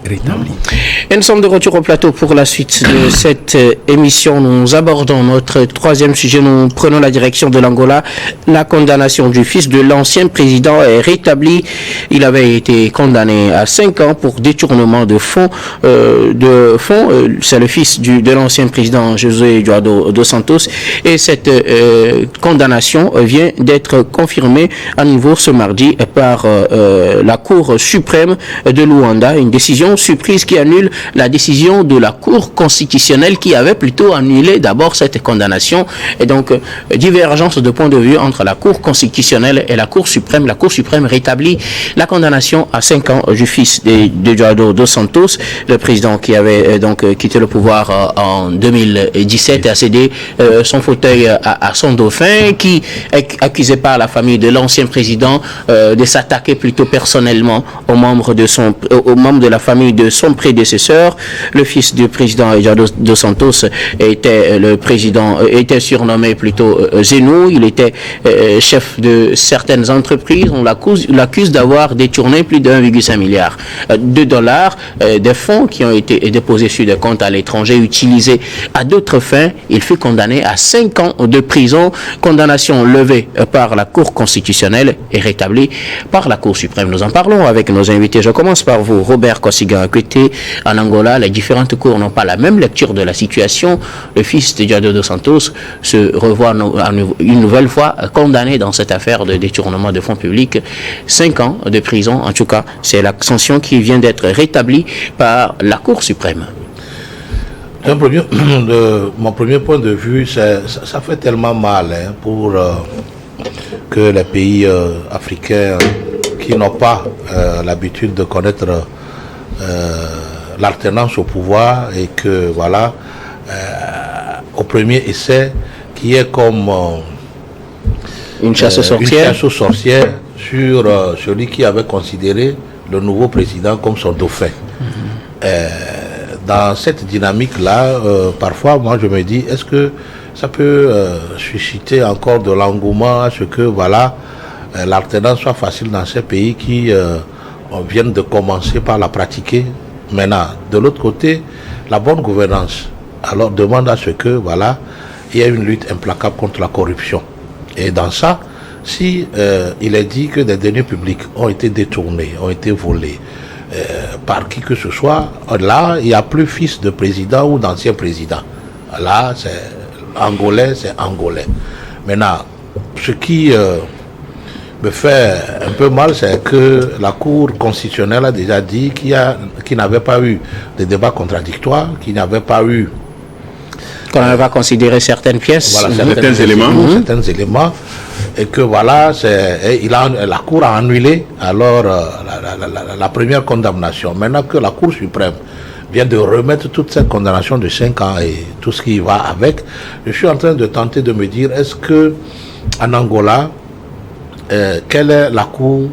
rétabli. Et nous sommes de retour au plateau pour la suite de cette émission. Nous abordons notre troisième sujet. Nous prenons la direction de l'Angola. La condamnation du fils de l'ancien président est rétablie. Il avait été condamné à 5 ans pour détournement de fonds. C'est le fils de l'ancien président José Eduardo dos Santos. Et cette condamnation vient d'être confirmée à nouveau ce mardi par la Cour suprême de Luanda. Une décision surprise qui annule la décision de la Cour constitutionnelle qui avait plutôt annulé d'abord cette condamnation. Et donc, divergence de point de vue entre la Cour constitutionnelle et la Cour suprême. La Cour suprême rétablit la condamnation à 5 ans du fils d'Eduardo dos Santos, le président qui avait donc quitté le pouvoir en 2017 et a cédé son fauteuil à son dauphin, qui est accusé par la famille de l'ancien président de s'attaquer plutôt personnellement aux membres de la famille de son prédécesseur. Le fils du président Eduardo dos Santos était surnommé plutôt Zenou. Il était chef de certaines entreprises. On l'accuse d'avoir détourné plus de 1,5 milliard de dollars des fonds qui ont été déposés sur des comptes à l'étranger utilisés à d'autres fins. Il fut condamné à 5 ans de prison. Condamnation levée par la Cour constitutionnelle et rétablie par la Cour suprême. Nous en parlons avec nos invités. Je commence par vous, Robert Kosiga-Akwete. En Angola, les différentes cours n'ont pas la même lecture de la situation. Le fils de Eduardo dos Santos se revoit une nouvelle fois condamné dans cette affaire de détournement de fonds publics. 5 ans de prison, en tout cas, c'est la sanction qui vient d'être rétablie par la Cour suprême. Mon premier point de vue, ça fait tellement mal pour que les pays africains qui n'ont pas l'habitude de connaître l'alternance au pouvoir et que voilà, au premier essai, qui est comme une chasse aux sorcières sur celui qui avait considéré le nouveau président comme son dauphin. Dans cette dynamique-là, parfois, moi je me dis, est-ce que ça peut susciter encore de l'engouement à ce que voilà, l'alternance soit facile dans ces pays qui viennent de commencer par la pratiquer. Maintenant, de l'autre côté, la bonne gouvernance alors demande à ce que voilà, il y ait une lutte implacable contre la corruption. Et dans ça, si il est dit que des deniers publics ont été détournés, ont été volés par qui que ce soit, là, il n'y a plus fils de président ou d'ancien président. Là, c'est angolais, c'est angolais. Maintenant, ce qui me fait un peu mal, c'est que la Cour constitutionnelle a déjà dit qu'il n'avait pas eu de débat contradictoire, qu'il n'avait pas eu... Qu'on n'avait pas considéré certaines pièces, voilà, certains éléments, et que voilà, la Cour a annulé alors la première condamnation. Maintenant que la Cour suprême vient de remettre toute cette condamnation de 5 ans et tout ce qui va avec, je suis en train de tenter de me dire, est-ce que en Angola, quelle est la Cour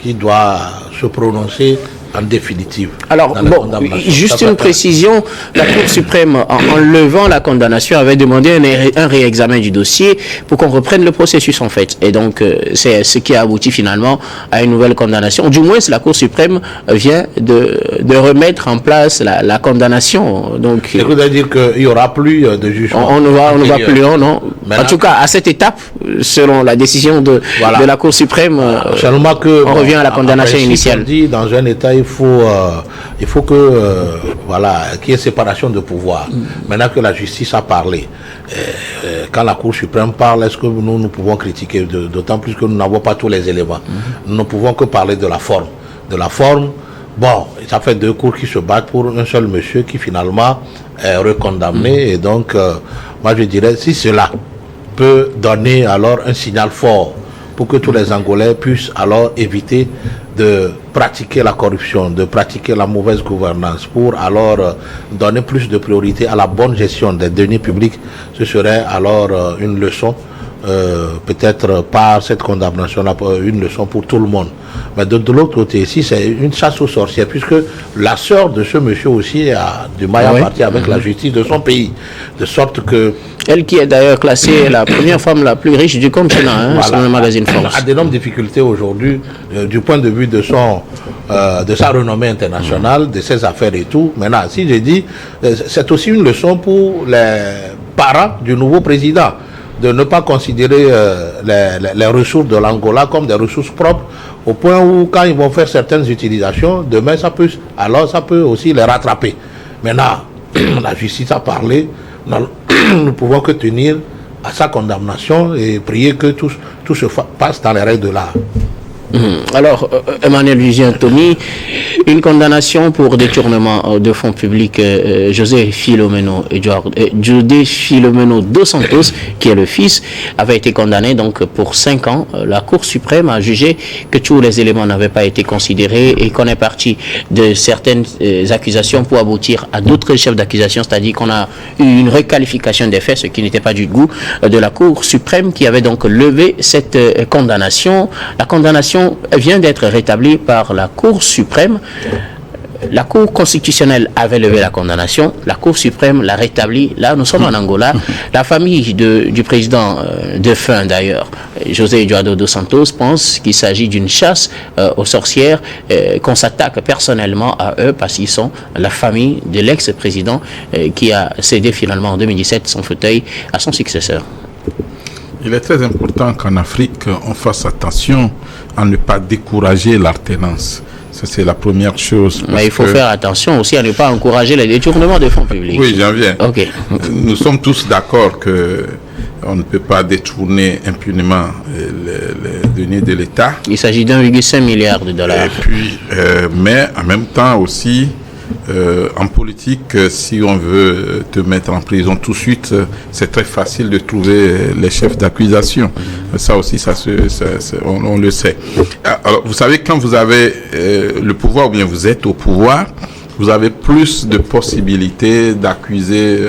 qui doit se prononcer en définitive? Alors, bon, juste une précision, la Cour suprême, en levant la condamnation, avait demandé un réexamen du dossier pour qu'on reprenne le processus, en fait. Et donc, c'est ce qui a abouti finalement à une nouvelle condamnation. Du moins, la Cour suprême vient de remettre en place la condamnation. Donc, ça veut dire qu'il n'y aura plus de jugement. On ne va plus loin, non. Maintenant, en tout cas, à cette étape, selon la décision de la Cour suprême, seulement que, on revient à la condamnation initiale. Dit, dans un État, il faut que voilà, qu'il y ait séparation de pouvoir. Maintenant que la justice a parlé, quand la Cour suprême parle, est-ce que nous pouvons critiquer, d'autant plus que nous n'avons pas tous les éléments. Nous ne pouvons que parler de la forme. De la forme, bon, ça fait 2 cours qui se battent pour un seul monsieur qui finalement est recondamné. Et donc, moi je dirais, si cela peut donner alors un signal fort pour que tous les Angolais puissent alors éviter de pratiquer la corruption, de pratiquer la mauvaise gouvernance, pour alors donner plus de priorité à la bonne gestion des deniers publics, ce serait alors une leçon peut-être par cette condamnation-là, une leçon pour tout le monde. Mais de l'autre côté ici, c'est une chasse aux sorcières, puisque la sœur de ce monsieur aussi a du mal à partir avec la justice de son pays. De sorte que... Elle qui est d'ailleurs classée la première femme la plus riche du continent, selon le magazine Forbes. A d'énormes difficultés aujourd'hui, du point de vue de sa renommée internationale, de ses affaires et tout. Maintenant, si j'ai dit, c'est aussi une leçon pour les parents du nouveau président, de ne pas considérer les ressources de l'Angola comme des ressources propres, au point où quand ils vont faire certaines utilisations, demain ça peut aussi les rattraper. Maintenant, la justice a parlé, nous ne pouvons que tenir à sa condamnation et prier que tout se passe dans les règles de l'art. Alors, Emmanuel Lucien Tony, une condamnation pour détournement de fonds publics, José Filomeno dos Santos, qui est le fils, avait été condamné donc pour 5 ans. La Cour suprême a jugé que tous les éléments n'avaient pas été considérés et qu'on est parti de certaines accusations pour aboutir à d'autres chefs d'accusation, c'est-à-dire qu'on a eu une requalification des faits, ce qui n'était pas du goût de la Cour suprême qui avait donc levé cette condamnation. La condamnation vient d'être rétablie par la Cour suprême. La Cour constitutionnelle avait levé la condamnation, la Cour suprême l'a rétablie. Là, nous sommes en Angola. La famille du président défunt d'ailleurs, José Eduardo dos Santos, pense qu'il s'agit d'une chasse aux sorcières, qu'on s'attaque personnellement à eux parce qu'ils sont la famille de l'ex-président qui a cédé finalement en 2017 son fauteuil à son successeur. Il est très important qu'en Afrique, on fasse attention à ne pas décourager l'alternance. Ça, c'est la première chose. Mais il faut faire attention aussi à ne pas encourager les détournements de fonds publics. Oui, j'en viens. Okay. Nous sommes tous d'accord qu'on ne peut pas détourner impunément les deniers de l'État. Il s'agit d'1,5 milliard de dollars. Et puis, mais en même temps aussi, en politique, si on veut te mettre en prison tout de suite, c'est très facile de trouver les chefs d'accusation. Ça aussi, on le sait. Alors, vous savez, quand vous avez le pouvoir, ou bien vous êtes au pouvoir, vous avez plus de possibilités d'accuser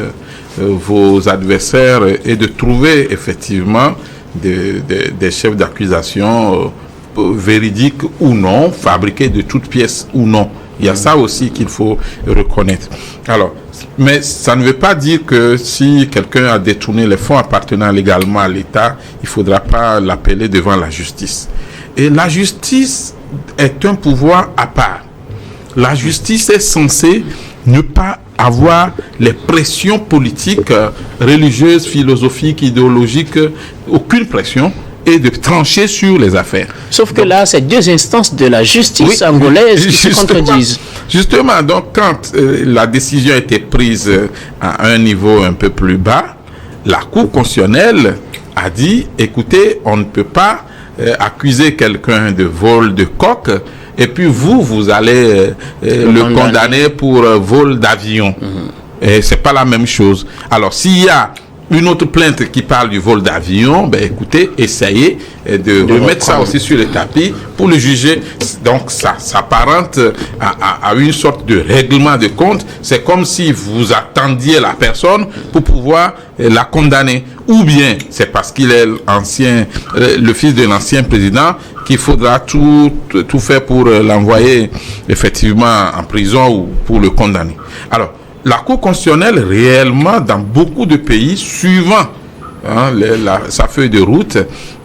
vos adversaires et de trouver effectivement des chefs d'accusation véridiques ou non, fabriqués de toutes pièces ou non. Il y a ça aussi qu'il faut reconnaître. Alors, mais ça ne veut pas dire que si quelqu'un a détourné les fonds appartenant légalement à l'État, il ne faudra pas l'appeler devant la justice. Et la justice est un pouvoir à part. La justice est censée ne pas avoir les pressions politiques, religieuses, philosophiques, idéologiques, aucune pression, et de trancher sur les affaires. Sauf que là, ces deux instances de la justice angolaise qui se contredisent. Justement, donc quand la décision a été prise à un niveau un peu plus bas, la Cour constitutionnelle a dit, écoutez, on ne peut pas accuser quelqu'un de vol de coq et puis vous allez le condamner pour vol d'avion. Et c'est pas la même chose. Alors, s'il y a une autre plainte qui parle du vol d'avion, ben écoutez, essayez de remettre ça aussi sur le tapis pour le juger. Donc ça s'apparente à une sorte de règlement de compte. C'est comme si vous attendiez la personne pour pouvoir la condamner. Ou bien c'est parce qu'il est le fils de l'ancien président qu'il faudra tout faire pour l'envoyer effectivement en prison ou pour le condamner. Alors, la Cour constitutionnelle, réellement, dans beaucoup de pays, suivant sa feuille de route,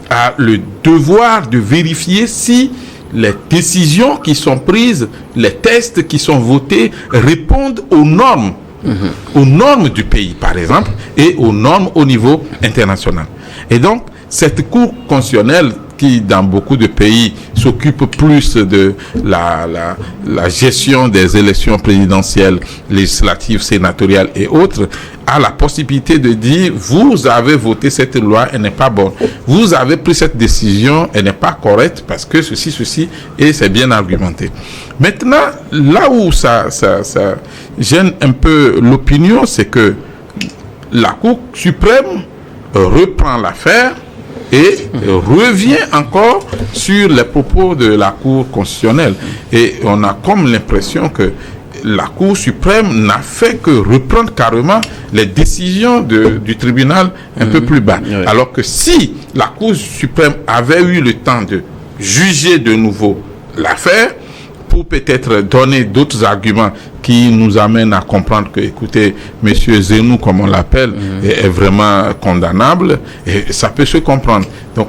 a le devoir de vérifier si les décisions qui sont prises, les tests qui sont votés, répondent aux normes. Aux normes du pays, par exemple, et aux normes au niveau international. Et donc, cette Cour constitutionnelle, qui dans beaucoup de pays s'occupe plus de la gestion des élections présidentielles, législatives, sénatoriales et autres, a la possibilité de dire, vous avez voté cette loi, elle n'est pas bonne. Vous avez pris cette décision, elle n'est pas correcte parce que ceci, et c'est bien argumenté. Maintenant, là où ça gêne un peu l'opinion, c'est que la Cour suprême reprend l'affaire et revient encore sur les propos de la Cour constitutionnelle. Et on a comme l'impression que la Cour suprême n'a fait que reprendre carrément les décisions du tribunal un peu plus bas. Oui. Alors que si la Cour suprême avait eu le temps de juger de nouveau l'affaire, pour peut-être donner d'autres arguments qui nous amènent à comprendre que, écoutez, Monsieur Zenou, comme on l'appelle, est vraiment condamnable, et ça peut se comprendre. Donc,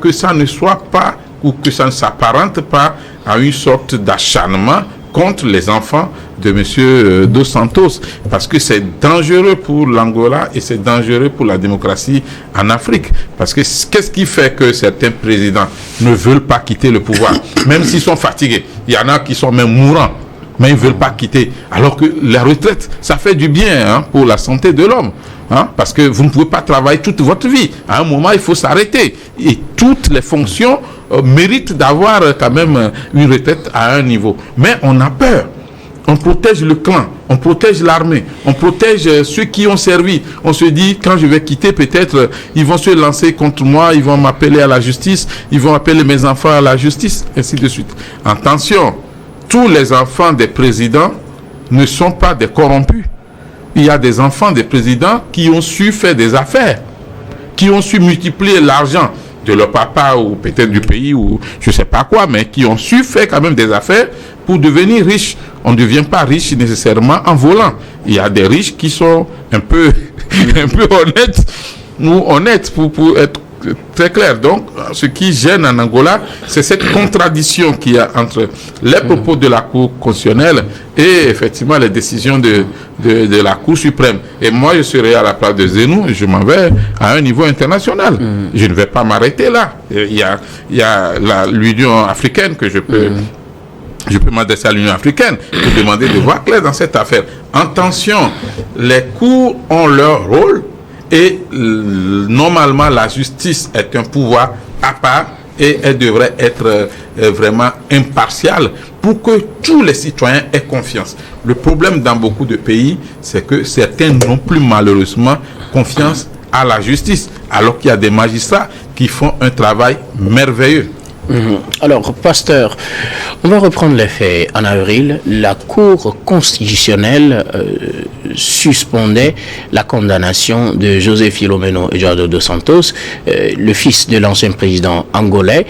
que ça ne soit pas, ou que ça ne s'apparente pas à une sorte d'acharnement contre les enfants de Monsieur Dos Santos, parce que c'est dangereux pour l'Angola et c'est dangereux pour la démocratie en Afrique. Parce que qu'est-ce qui fait que certains présidents ne veulent pas quitter le pouvoir, même s'ils sont fatigués? Il y en a qui sont même mourants, mais ils ne veulent pas quitter. Alors que la retraite, ça fait du bien pour la santé de l'homme. Parce que vous ne pouvez pas travailler toute votre vie. À un moment, il faut s'arrêter. Et toutes les fonctions méritent d'avoir quand même une retraite à un niveau. Mais on a peur. On protège le clan, on protège l'armée, on protège ceux qui ont servi. On se dit, quand je vais quitter, peut-être, ils vont se lancer contre moi, ils vont m'appeler à la justice, ils vont appeler mes enfants à la justice, ainsi de suite. Attention, tous les enfants des présidents ne sont pas des corrompus. Il y a des enfants des présidents qui ont su faire des affaires, qui ont su multiplier l'argent de leur papa ou peut-être du pays ou je ne sais pas quoi, mais qui ont su faire quand même des affaires pour devenir riches. On ne devient pas riche nécessairement en volant. Il y a des riches qui sont un peu honnêtes, ou honnêtes pour être très clair. Donc, ce qui gêne en Angola, c'est cette contradiction qu'il y a entre les propos de la Cour constitutionnelle et effectivement les décisions de la Cour suprême. Et moi, je serai à la place de Zenou, je m'en vais à un niveau international. Je ne vais pas m'arrêter là. Il y a l'Union africaine que je peux m'adresser à l'Union africaine pour demander de voir clair dans cette affaire. Attention, les cours ont leur rôle et normalement la justice est un pouvoir à part et elle devrait être vraiment impartiale pour que tous les citoyens aient confiance. Le problème dans beaucoup de pays, c'est que certains n'ont plus malheureusement confiance à la justice, alors qu'il y a des magistrats qui font un travail merveilleux. Alors, pasteur, on va reprendre les faits. En avril, la Cour constitutionnelle suspendait la condamnation de José Filomeno Eduardo dos Santos, le fils de l'ancien président angolais,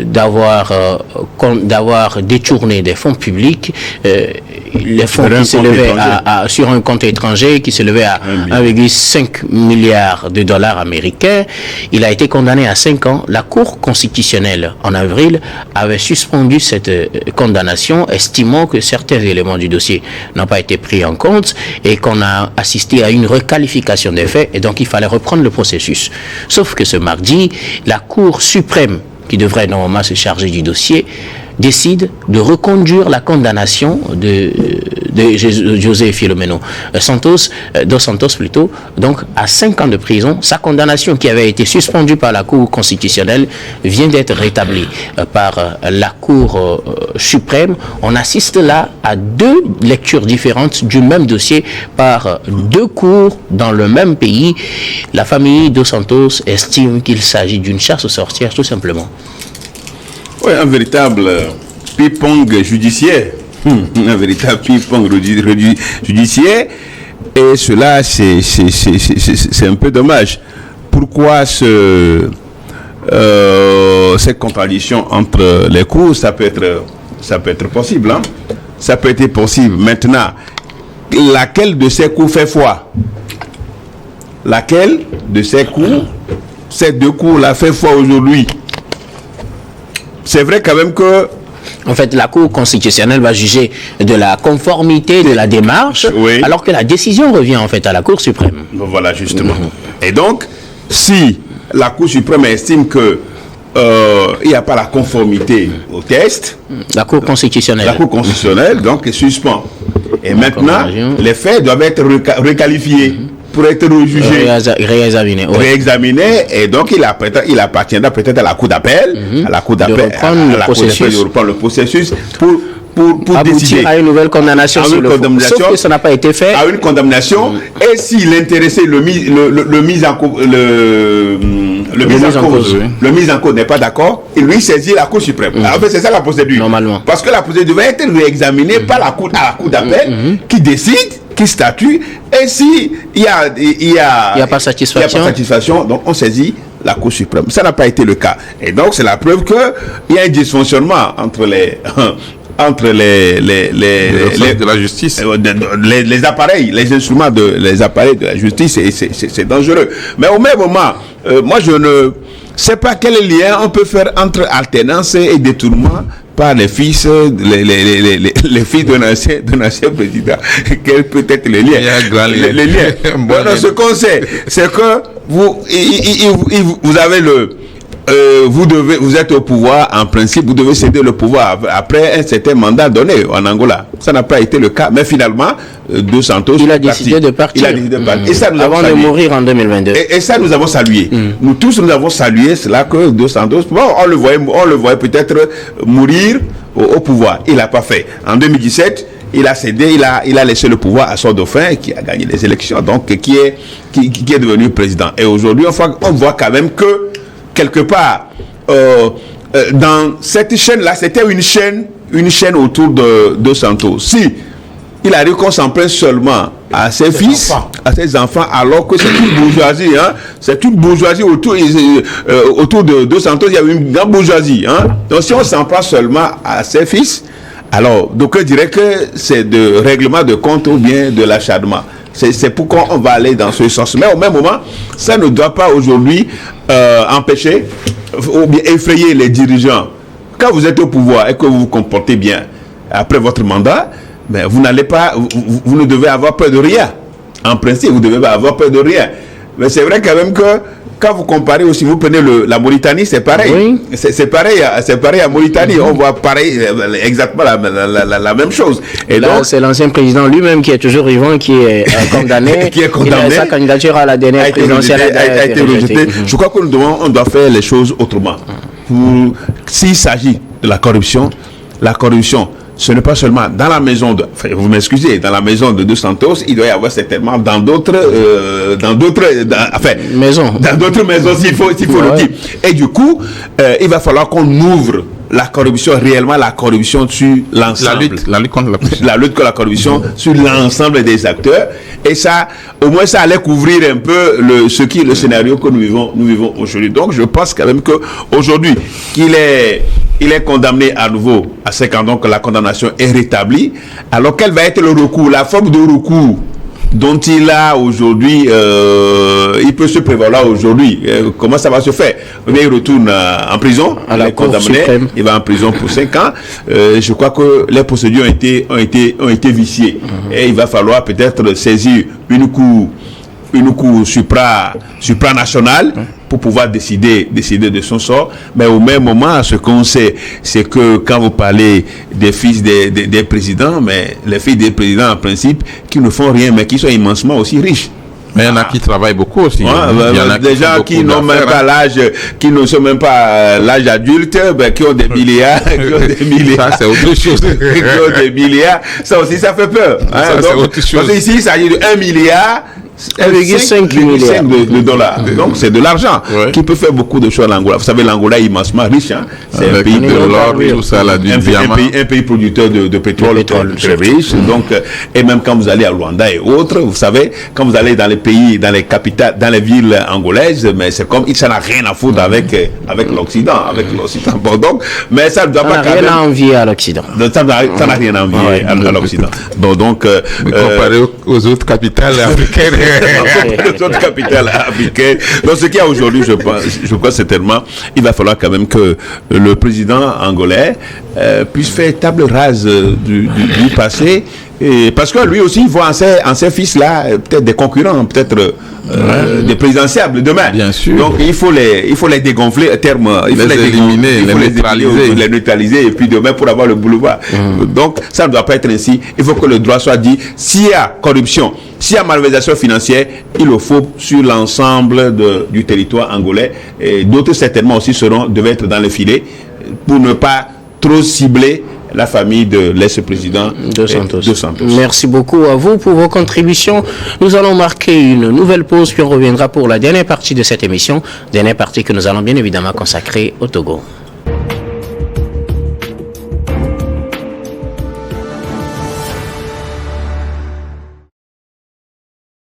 d'avoir détourné des fonds publics, les fonds qui s'élevaient sur un compte étranger qui s'élevait à 1,5 milliard de dollars américains. Il a été condamné à 5 ans. La Cour constitutionnelle, en avril, avait suspendu cette condamnation, estimant que certains éléments du dossier n'ont pas été pris en compte et qu'on a assisté à une requalification des faits et donc il fallait reprendre le processus. Sauf que ce mardi, la Cour suprême, qui devrait normalement se charger du dossier, décide de reconduire la condamnation de José Filomeno dos Santos plutôt, donc à 5 ans de prison. Sa condamnation qui avait été suspendue par la Cour constitutionnelle vient d'être rétablie par la Cour suprême. On assiste là à 2 lectures différentes du même dossier par 2 cours dans le même pays. La famille dos Santos estime qu'il s'agit d'une chasse aux sorcières tout simplement. Oui, un véritable ping-pong judiciaire. Un véritable ping-pong judiciaire. Et cela, c'est un peu dommage. Pourquoi cette contradiction entre les cours, ça peut être possible. Hein? Ça peut être possible. Maintenant, laquelle de ces cours fait foi? Laquelle de ces cours, ces 2 cours-là, fait foi aujourd'hui? C'est vrai quand même que... En fait, la Cour constitutionnelle va juger de la conformité de la démarche, oui, alors que la décision revient en fait à la Cour suprême. Voilà, justement. Et donc, si la Cour suprême estime que il n'y a pas la conformité au texte, la Cour constitutionnelle, donc, elle suspend. Et maintenant, les faits doivent être requalifiés. Pour être jugé, réexaminé, et donc il appartiendra peut-être à la Cour d'appel, de reprendre le processus pour aboutir décider à une nouvelle condamnation à sur une le fond. condamnation, Sauf que ça n'a pas été fait. à une condamnation. Et si l'intéressé, le mise en cause n'est pas d'accord, il lui saisit la Cour suprême. En fait, c'est ça la procédure. Normalement. Parce que la procédure va être réexaminée par la Cour d'appel qui décide, qui statue. Et si il y a pas satisfaction, donc on saisit la Cour suprême. Ça n'a pas été le cas. Et donc c'est la preuve que il y a un dysfonctionnement entre les de la justice, les appareils, les instruments les appareils de la justice, et c'est dangereux. Mais au même moment, moi je ne sais pas quel lien on peut faire entre alternance et détournement par les fils, les fils d'un ancien président. Quel peut être le lien? Il y a un grand lien. Les liens. Ce qu'on sait, c'est que vous avez vous êtes au pouvoir, en principe, vous devez céder le pouvoir après un certain mandat donné en Angola. Ça n'a pas été le cas, mais finalement, Dos Santos il a décidé de partir. Et ça, avant de mourir en 2022. Et ça, nous avons salué. Nous tous, nous avons salué cela que Dos Santos, on le voyait peut-être mourir au pouvoir. Il n'a pas fait. En 2017, il a cédé, il a laissé le pouvoir à son dauphin qui a gagné les élections, donc qui est devenu président. Et aujourd'hui, on voit quand même que quelque part, dans cette chaîne-là, c'était une chaîne autour de Dos Santos. Si il arrive qu'on s'en prenne seulement à ses fils, à ses enfants, alors que c'est une bourgeoisie, c'est une bourgeoisie autour de Dos Santos, il y a une grande bourgeoisie, Donc si on s'en prend seulement à ses fils, alors donc je dirais que c'est de règlement de compte ou bien de l'acharnement. C'est pourquoi on va aller dans ce sens. Mais au même moment, ça ne doit pas aujourd'hui empêcher ou bien effrayer les dirigeants. Quand vous êtes au pouvoir et que vous vous comportez bien après votre mandat, mais vous ne devez avoir peur de rien. En principe, vous ne devez pas avoir peur de rien. Mais c'est vrai quand même que quand vous comparez aussi, vous prenez la Mauritanie, c'est pareil. Oui. C'est pareil à Mauritanie. On voit pareil, exactement la même chose. Et là, donc, c'est l'ancien président lui-même qui est toujours vivant, qui est condamné. Qui est condamné. Sa candidature à la dernière présidentielle a été rejetée. Je crois que on doit faire les choses autrement. S'il s'agit de la corruption, ce n'est pas seulement dans la maison vous m'excusez, dans la maison de Dos Santos, il doit y avoir certainement dans d'autres maisons s'il faut le dire. Et du coup, il va falloir qu'on ouvre la corruption, réellement la corruption sur l'ensemble. La lutte contre la corruption. La lutte contre la corruption sur l'ensemble des acteurs. Et ça, au moins, ça allait couvrir un peu le scénario que nous vivons aujourd'hui. Donc, je pense quand même qu'aujourd'hui, il est condamné à nouveau à 5 ans, donc la condamnation est rétablie. Alors, quel va être le recours, la forme de recours dont il a aujourd'hui, il peut se prévaloir aujourd'hui. Comment ça va se faire? Il retourne en prison, il est condamné, il va en prison pour 5 ans. Je crois que les procédures ont été viciées. Et il va falloir peut-être saisir une cour supranationale pour pouvoir décider de son sort. Mais au même moment, ce qu'on sait, c'est que quand vous parlez des fils des présidents, mais les fils des présidents, en principe, qui ne font rien, mais qui sont immensement aussi riches. Mais il y en a qui travaillent beaucoup aussi. Il y en a des gens qui n'ont même pas l'âge, qui ne sont même pas l'âge adulte, qui ont des milliards, Ça, c'est autre chose. qui ont des milliards. Ça aussi, ça fait peur. Ça, c'est autre chose. Parce qu'ici, il s'agit de 1 milliard. 1,5 milliard de dollars. Donc c'est de l'argent qui peut faire beaucoup de choses en Angola. Vous savez, l'Angola est immensement riche. C'est un pays de l'or, tout ça, un pays producteur de pétrole très riche. Donc, et même quand vous allez à Luanda et autres, vous savez, quand vous allez dans les pays, dans les capitales, dans les villes angolaises, mais c'est comme ça n'a rien à foutre avec l'Occident, Bon, donc, mais ça ne doit pas rien à envier à l'Occident. Ça n'a rien à envier à l'Occident. Bon, donc, comparé aux autres capitales africaines. Les autres capitales africaines. Donc ce qu'il y a aujourd'hui, je crois certainement, il va falloir quand même que le président angolais puisse faire table rase du passé. Et parce que lui aussi, il voit en ses fils-là peut-être des concurrents, peut-être des présidentiables demain. Bien sûr. Donc il faut les dégonfler à terme. Il faut les éliminer, les neutraliser et puis demain pour avoir le boulevard. Donc ça ne doit pas être ainsi. Il faut que le droit soit dit. S'il y a corruption, s'il y a malversation financière, il le faut sur l'ensemble du territoire angolais. Et d'autres certainement aussi devaient être dans le filet pour ne pas trop cibler la famille de l'ex-président Dos Santos. Dos Santos. Merci beaucoup à vous pour vos contributions. Nous allons marquer une nouvelle pause, puis on reviendra pour la dernière partie de cette émission, dernière partie que nous allons bien évidemment consacrer au Togo.